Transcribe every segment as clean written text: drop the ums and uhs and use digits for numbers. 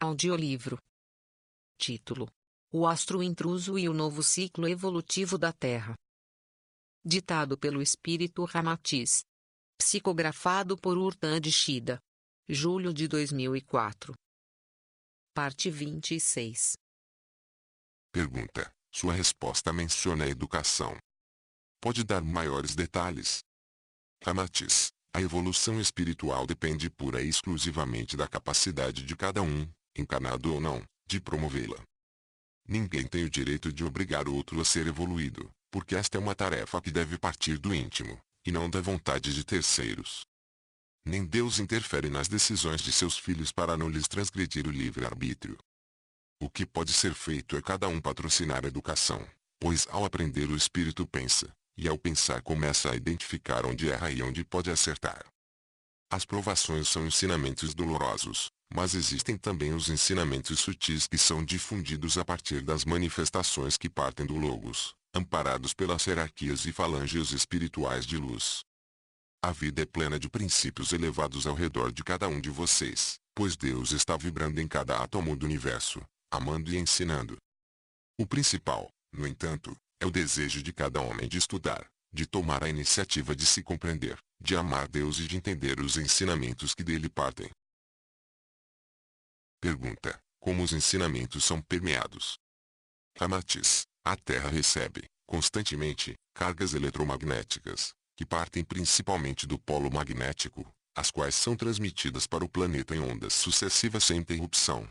Audiolivro. Título: O Astro Intruso e o Novo Ciclo Evolutivo da Terra. Ditado pelo Espírito Ramatiz. Psicografado por Urtan de Shida. Julho de 2004. Parte 26. Pergunta: sua resposta menciona a educação. Pode dar maiores detalhes? Ramatiz: a evolução espiritual depende pura e exclusivamente da capacidade de cada um, encarnado ou não, de promovê-la. Ninguém tem o direito de obrigar o outro a ser evoluído, porque esta é uma tarefa que deve partir do íntimo, e não da vontade de terceiros. Nem Deus interfere nas decisões de seus filhos para não lhes transgredir o livre-arbítrio. O que pode ser feito é cada um patrocinar a educação, pois ao aprender o espírito pensa, e ao pensar começa a identificar onde erra e onde pode acertar. As provações são ensinamentos dolorosos, mas existem também os ensinamentos sutis que são difundidos a partir das manifestações que partem do Logos, amparados pelas hierarquias e falanges espirituais de luz. A vida é plena de princípios elevados ao redor de cada um de vocês, pois Deus está vibrando em cada átomo do universo, amando e ensinando. O principal, no entanto, é o desejo de cada homem de estudar, de tomar a iniciativa de se compreender, de amar Deus e de entender os ensinamentos que dele partem. Pergunta: como os ensinamentos são permeados? Ramatiz: a Terra recebe, constantemente, cargas eletromagnéticas, que partem principalmente do polo magnético, as quais são transmitidas para o planeta em ondas sucessivas sem interrupção.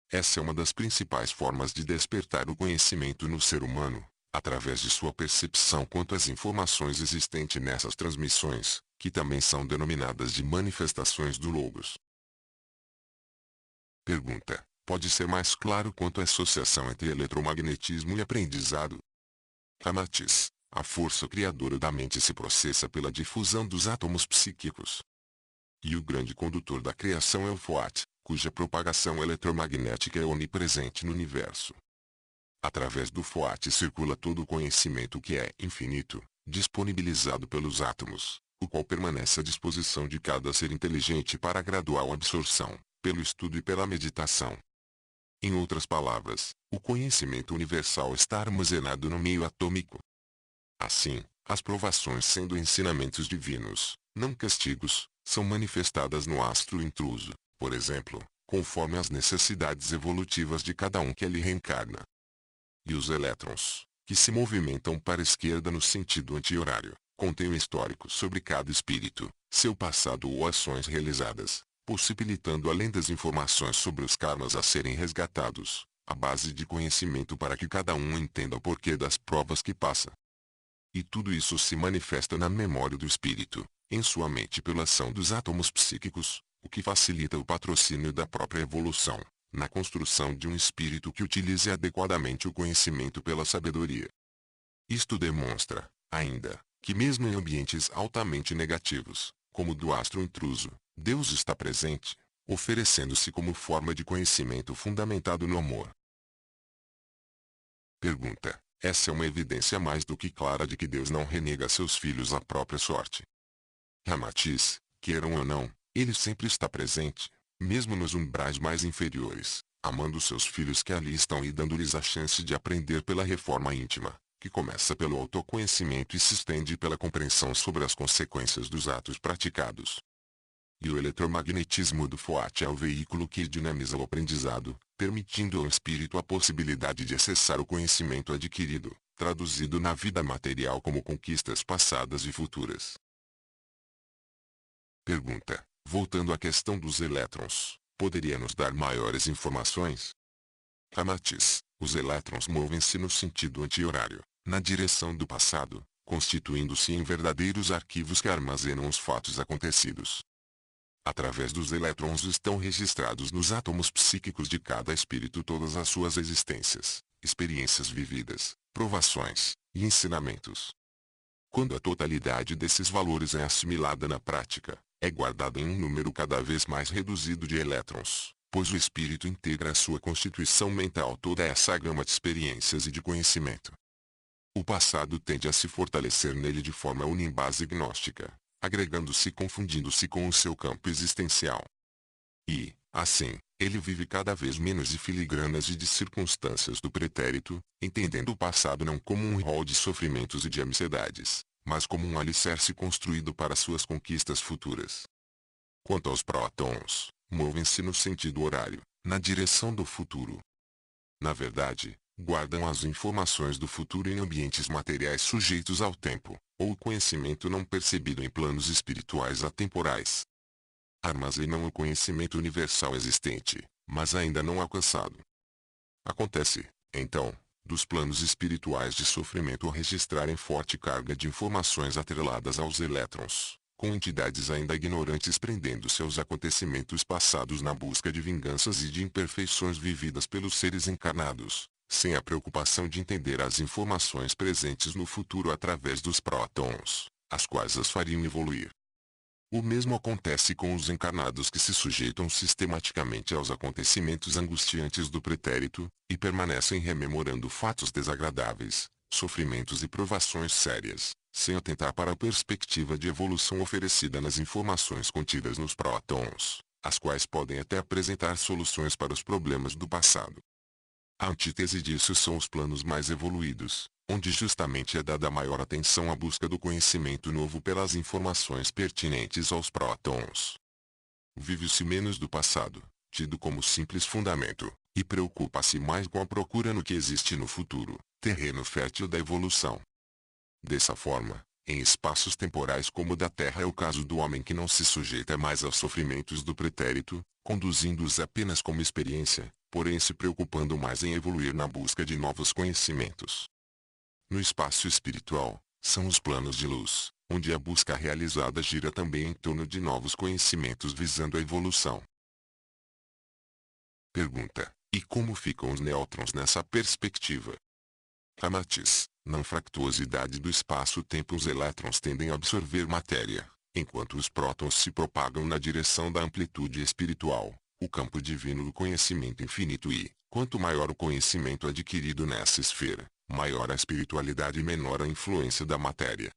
Essa é uma das principais formas de despertar o conhecimento no ser humano, através de sua percepção quanto às informações existentes nessas transmissões, que também são denominadas de manifestações do Logos. Pergunta: pode ser mais claro quanto à associação entre eletromagnetismo e aprendizado? Ramatiz: a força criadora da mente se processa pela difusão dos átomos psíquicos. E o grande condutor da criação é o FOAT, cuja propagação eletromagnética é onipresente no universo. Através do FOAT circula todo o conhecimento que é infinito, disponibilizado pelos átomos, o qual permanece à disposição de cada ser inteligente para a gradual absorção, pelo estudo e pela meditação. Em outras palavras, o conhecimento universal está armazenado no meio atômico. Assim, as provações sendo ensinamentos divinos, não castigos, são manifestadas no astro intruso, por exemplo, conforme as necessidades evolutivas de cada um que ali reencarna. E os elétrons, que se movimentam para a esquerda no sentido anti-horário, contêm o histórico sobre cada espírito, seu passado ou ações realizadas, possibilitando além das informações sobre os karmas a serem resgatados, a base de conhecimento para que cada um entenda o porquê das provas que passa. E tudo isso se manifesta na memória do espírito, em sua mente pela ação dos átomos psíquicos, o que facilita o patrocínio da própria evolução, na construção de um espírito que utilize adequadamente o conhecimento pela sabedoria. Isto demonstra, ainda, que mesmo em ambientes altamente negativos, como o do astro intruso, Deus está presente, oferecendo-se como forma de conhecimento fundamentado no amor. Pergunta: essa é uma evidência mais do que clara de que Deus não renega a seus filhos à própria sorte. Ramatiz: queiram ou não, ele sempre está presente, mesmo nos umbrais mais inferiores, amando seus filhos que ali estão e dando-lhes a chance de aprender pela reforma íntima, que começa pelo autoconhecimento e se estende pela compreensão sobre as consequências dos atos praticados. E o eletromagnetismo do FOAT é o veículo que dinamiza o aprendizado, permitindo ao espírito a possibilidade de acessar o conhecimento adquirido, traduzido na vida material como conquistas passadas e futuras. Pergunta: voltando à questão dos elétrons, poderia nos dar maiores informações? Ramatiz: os elétrons movem-se no sentido anti-horário, na direção do passado, constituindo-se em verdadeiros arquivos que armazenam os fatos acontecidos. Através dos elétrons estão registrados nos átomos psíquicos de cada espírito todas as suas existências, experiências vividas, provações e ensinamentos. Quando a totalidade desses valores é assimilada na prática, é guardada em um número cada vez mais reduzido de elétrons, pois o espírito integra à sua constituição mental toda essa gama de experiências e de conhecimento. O passado tende a se fortalecer nele de forma unimbase gnóstica, agregando-se e confundindo-se com o seu campo existencial. E, Assim, ele vive cada vez menos de filigranas e de circunstâncias do pretérito, entendendo o passado não como um rol de sofrimentos e de ansiedades, mas como um alicerce construído para suas conquistas futuras. Quanto aos prótons, movem-se no sentido horário, na direção do futuro. Na verdade, guardam as informações do futuro em ambientes materiais sujeitos ao tempo, ou conhecimento não percebido em planos espirituais atemporais. Armazenam o conhecimento universal existente, mas ainda não alcançado. Acontece, então, dos planos espirituais de sofrimento registrarem forte carga de informações atreladas aos elétrons, com entidades ainda ignorantes prendendo-se aos acontecimentos passados na busca de vinganças e de imperfeições vividas pelos seres encarnados, sem a preocupação de entender as informações presentes no futuro através dos prótons, as quais as fariam evoluir. O mesmo acontece com os encarnados que se sujeitam sistematicamente aos acontecimentos angustiantes do pretérito, e permanecem rememorando fatos desagradáveis, sofrimentos e provações sérias, sem atentar para a perspectiva de evolução oferecida nas informações contidas nos prótons, as quais podem até apresentar soluções para os problemas do passado. A antítese disso são os planos mais evoluídos, onde justamente é dada maior atenção à busca do conhecimento novo pelas informações pertinentes aos prótons. Vive-se menos do passado, tido como simples fundamento, e preocupa-se mais com a procura no que existe no futuro, terreno fértil da evolução. Dessa forma, em espaços temporais como o da Terra é o caso do homem que não se sujeita mais aos sofrimentos do pretérito, conduzindo-os apenas como experiência, porém se preocupando mais em evoluir na busca de novos conhecimentos. No espaço espiritual, são os planos de luz, onde a busca realizada gira também em torno de novos conhecimentos visando a evolução. Pergunta: e como ficam os nêutrons nessa perspectiva? Ramatiz: na fractuosidade do espaço-tempo os elétrons tendem a absorver matéria, enquanto os prótons se propagam na direção da amplitude espiritual, o campo divino do conhecimento infinito e, quanto maior o conhecimento adquirido nessa esfera, maior a espiritualidade e menor a influência da matéria.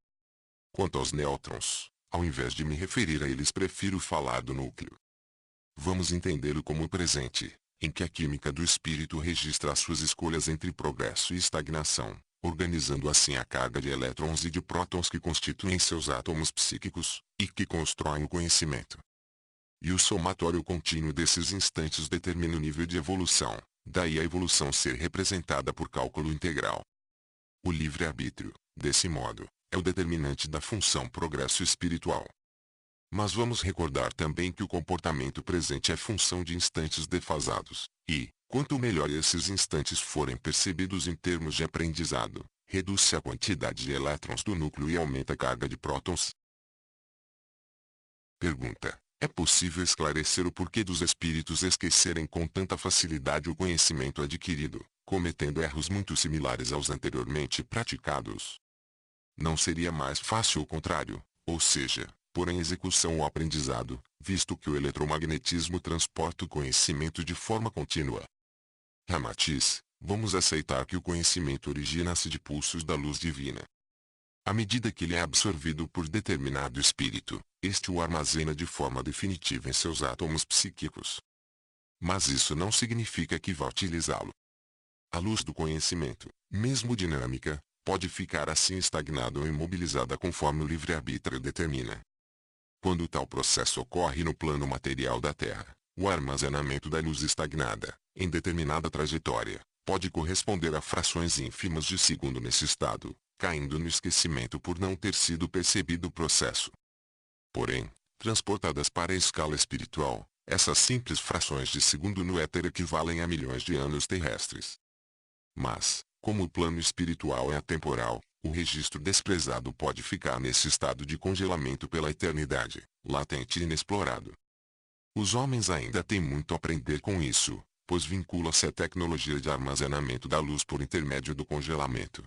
Quanto aos nêutrons, ao invés de me referir a eles prefiro falar do núcleo. Vamos entendê-lo como o presente, em que a química do espírito registra as suas escolhas entre progresso e estagnação, organizando assim a carga de elétrons e de prótons que constituem seus átomos psíquicos, e que constroem o conhecimento. E o somatório contínuo desses instantes determina o nível de evolução, daí a evolução ser representada por cálculo integral. O livre-arbítrio, desse modo, é o determinante da função progresso espiritual. Mas vamos recordar também que o comportamento presente é função de instantes defasados, e, quanto melhor esses instantes forem percebidos em termos de aprendizado, reduz-se a quantidade de elétrons do núcleo e aumenta a carga de prótons. Pergunta: é possível esclarecer o porquê dos espíritos esquecerem com tanta facilidade o conhecimento adquirido, cometendo erros muito similares aos anteriormente praticados? Não seria mais fácil o contrário, ou seja, pôr em execução o aprendizado, visto que o eletromagnetismo transporta o conhecimento de forma contínua? Ramatiz: vamos aceitar que o conhecimento origina-se de pulsos da luz divina. À medida que ele é absorvido por determinado espírito, este o armazena de forma definitiva em seus átomos psíquicos. Mas isso não significa que vá utilizá-lo. A luz do conhecimento, mesmo dinâmica, pode ficar assim estagnada ou imobilizada conforme o livre-arbítrio determina. Quando tal processo ocorre no plano material da Terra, o armazenamento da luz estagnada, em determinada trajetória, pode corresponder a frações ínfimas de segundo nesse estado, caindo no esquecimento por não ter sido percebido o processo. Porém, transportadas para a escala espiritual, essas simples frações de segundo no éter equivalem a milhões de anos terrestres. Mas, como o plano espiritual é atemporal, o registro desprezado pode ficar nesse estado de congelamento pela eternidade, latente e inexplorado. Os homens ainda têm muito a aprender com isso, pois vincula-se à tecnologia de armazenamento da luz por intermédio do congelamento.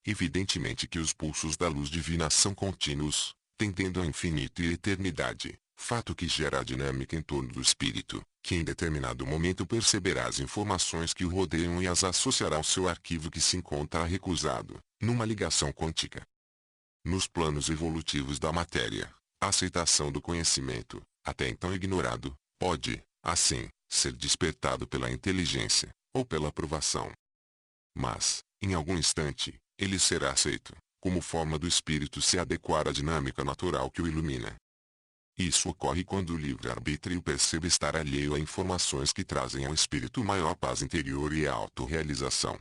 Evidentemente que os pulsos da luz divina são contínuos, tendendo ao infinito e eternidade, fato que gera a dinâmica em torno do espírito, que em determinado momento perceberá as informações que o rodeiam e as associará ao seu arquivo que se encontra recusado, numa ligação quântica. Nos planos evolutivos da matéria, a aceitação do conhecimento, até então ignorado, pode, assim, ser despertado pela inteligência, ou pela aprovação. Mas, em algum instante, ele será aceito, como forma do espírito se adequar à dinâmica natural que o ilumina. Isso ocorre quando o livre-arbítrio percebe estar alheio a informações que trazem ao espírito maior paz interior e a autorrealização.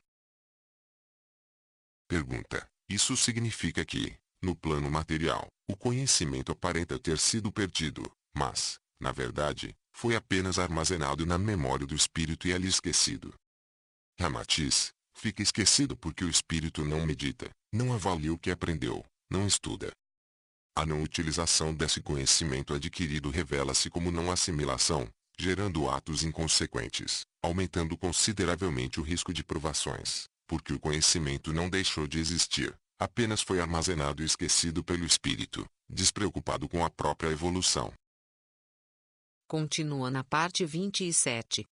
Pergunta: isso significa que, no plano material, o conhecimento aparenta ter sido perdido, mas, na verdade, foi apenas armazenado na memória do espírito e ali esquecido. Ramatiz: fica esquecido porque o espírito não medita, não avalia o que aprendeu, não estuda. A não utilização desse conhecimento adquirido revela-se como não assimilação, gerando atos inconsequentes, aumentando consideravelmente o risco de provações, porque o conhecimento não deixou de existir, apenas foi armazenado e esquecido pelo espírito, despreocupado com a própria evolução. Continua na parte 27.